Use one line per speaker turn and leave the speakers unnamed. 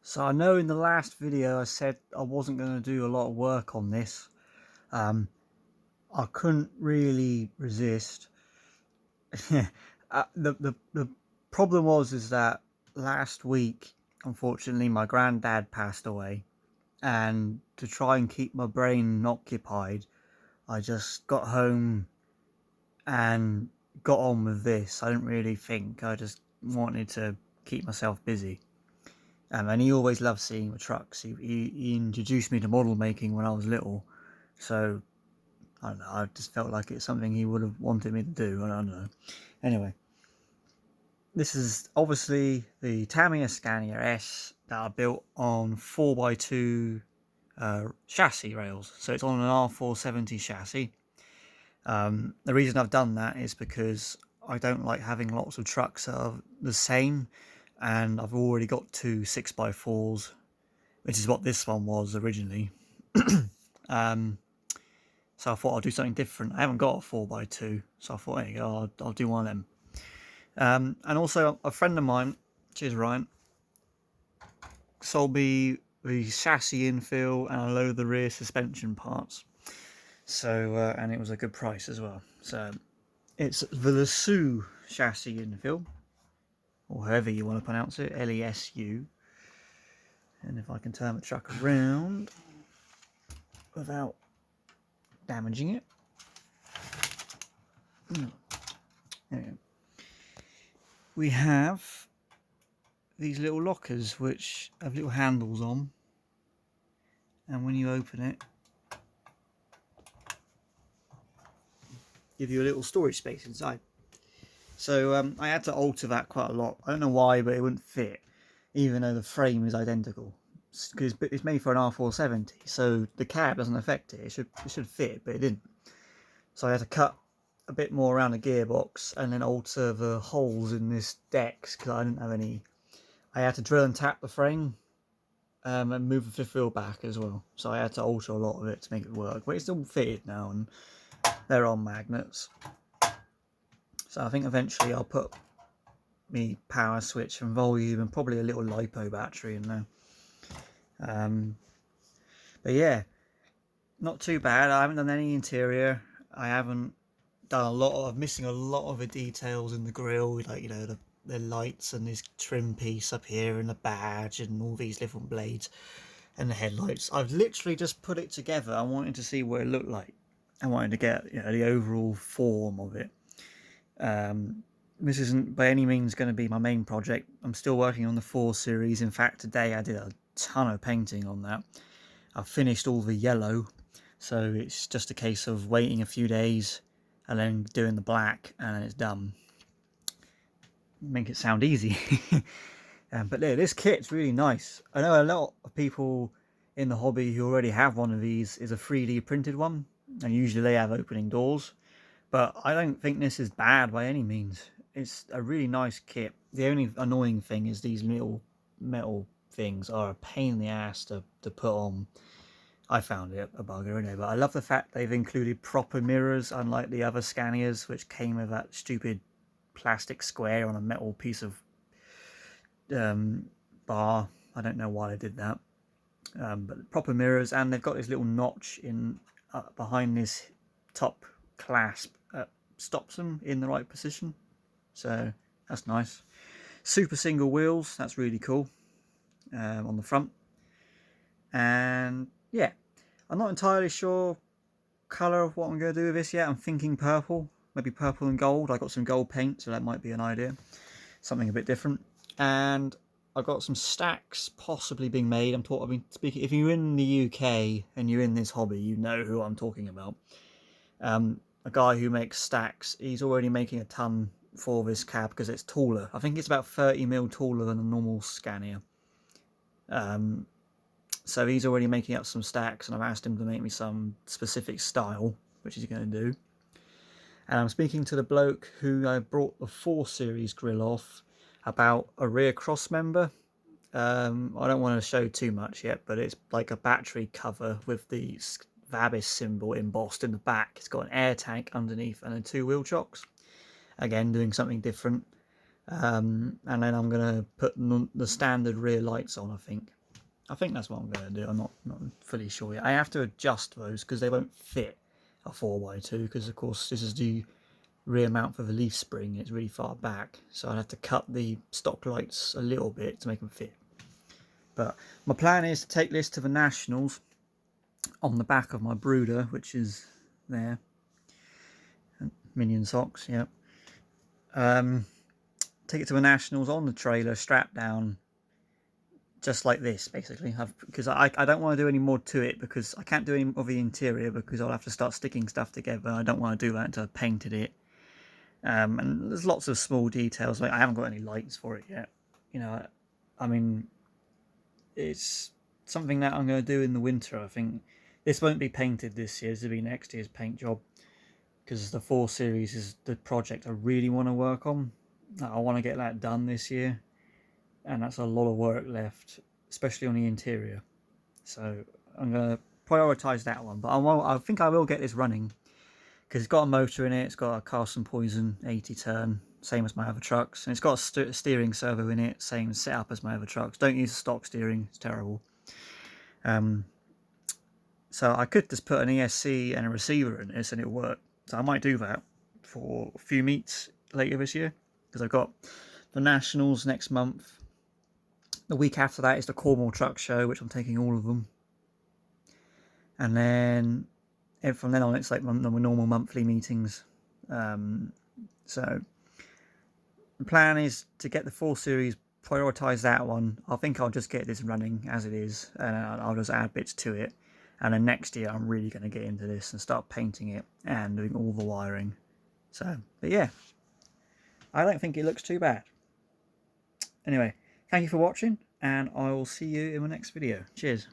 So I know in the last video I said I wasn't going to do a lot of work on this. Um, I couldn't really resist. The problem is that last week, unfortunately, my granddad passed away, and to try and keep my brain occupied, I just got home and got on with this. I didn't really think. I just wanted to keep myself busy. And he always loved seeing the trucks. He introduced me to model making when I was little, so I don't know. I just felt like it's something he would have wanted me to do. I don't know. Anyway, this is obviously the Tamiya Scania S that I built on 4x2 chassis rails. So it's on an R470 chassis. The reason I've done that is because I don't like having lots of trucks that are the same, and I've already got two 6x4s, which is what this one was originally. um, so I thought I'll do something different. I haven't got a 4x2, so I thought, there you go, I'll do one of them. And also, a friend of mine, cheers Ryan, sold me the chassis infill and a load of the rear suspension parts. So, and it was a good price as well. So, it's the Lesu chassis infill, or however you want to pronounce it, Lesu. And if I can turn the truck around without damaging it. There we have these little lockers which have little handles on, and when you open it, give you a little storage space inside. So I had to alter that quite a lot. I don't know why, but it wouldn't fit, even though the frame is identical. Because it's made for an R470, so the cab doesn't affect it. It should fit, but it didn't. So I had to cut a bit more around the gearbox and then alter the holes in this decks because I didn't have any. I had to drill and tap the frame and move the fifth wheel back as well. So I had to alter a lot of it to make it work, but it's all fitted now and they're on magnets. So I think eventually I'll put me power switch and volume and probably a little LiPo battery in there. But yeah, not too bad. I haven't done any interior. I haven't done a lot of, missing a lot of the details in the grille, like, you know, the lights and this trim piece up here and the badge and all these different blades and the headlights. I've literally just put it together. I wanted to see what it looked like. I wanted to get, you know, the overall form of it. This isn't by any means going to be my main project. I'm still working on the 4 series. In fact, today I did a ton of painting on that. I've finished all the yellow, so it's just a case of waiting a few days and then doing the black, and then it's done. Make it sound easy. But yeah, this kit's really nice. I know a lot of people in the hobby who already have one of these is a 3D printed one, and usually they have opening doors. But I don't think this is bad by any means. It's a really nice kit. The only annoying thing is these little metal things are a pain in the ass to put on. I found it a bugger anyway, but I love the fact they've included proper mirrors, unlike the other Scanias, which came with that stupid plastic square on a metal piece of bar. I don't know why they did that. But proper mirrors, and they've got this little notch in behind this top clasp that stops them in the right position. So that's nice. Super single wheels, that's really cool on the front. And yeah, I'm not entirely sure colour of what I'm going to do with this yet. I'm thinking purple, maybe purple and gold. I got some gold paint, so that might be an idea. Something a bit different. And I've got some stacks possibly being made. Speaking. If you're in the UK and you're in this hobby, you know who I'm talking about. A guy who makes stacks. He's already making a ton for this cab because it's taller. I think it's about 30mm taller than a normal Scania. So he's already making up some stacks, and I've asked him to make me some specific style, which he's going to do. And I'm speaking to the bloke who I brought the 4 Series grill off about a rear cross member. I don't want to show too much yet, but it's like a battery cover with the Vabis symbol embossed in the back. It's got an air tank underneath and then 2 wheel chocks. Again, doing something different. and then I'm going to put the standard rear lights on, I think that's what I'm going to do. I'm not fully sure yet. I have to adjust those because they won't fit a 4x2, because of course this is the rear mount for the leaf spring. It's really far back, so I'd have to cut the stock lights a little bit to make them fit. But my plan is to take this to the Nationals on the back of my brooder, which is there. Minion socks, yeah. Take it to the Nationals on the trailer, strapped down, just like this, basically. Because I don't want to do any more to it, because I can't do any of the interior, because I'll have to start sticking stuff together. I don't want to do that until I've painted it. And there's lots of small details. Like, I haven't got any lights for it yet. You know, I mean, it's something that I'm going to do in the winter. I think this won't be painted this year. This will be next year's paint job, because the 4 Series is the project I really want to work on. I want to get that done this year, and that's a lot of work left, especially on the interior. So I'm going to prioritise that one. But I think I will get this running, because it's got a motor in it. It's got a Carson Poison 80 turn, same as my other trucks, and it's got a steering servo in it, same setup as my other trucks. Don't use stock steering; it's terrible. So I could just put an ESC and a receiver in this, and it'll work. So I might do that for a few meets later this year, because I've got the Nationals next month. The week after that is the Cornwall Truck Show, which I'm taking all of them. And then from then on, it's like the normal monthly meetings. So the plan is to get the 4 Series, prioritise that one. I think I'll just get this running as it is, and I'll just add bits to it. And then next year, I'm really going to get into this and start painting it and doing all the wiring. So, but yeah, I don't think it looks too bad. Anyway, thank you for watching, and I will see you in the next video. Cheers.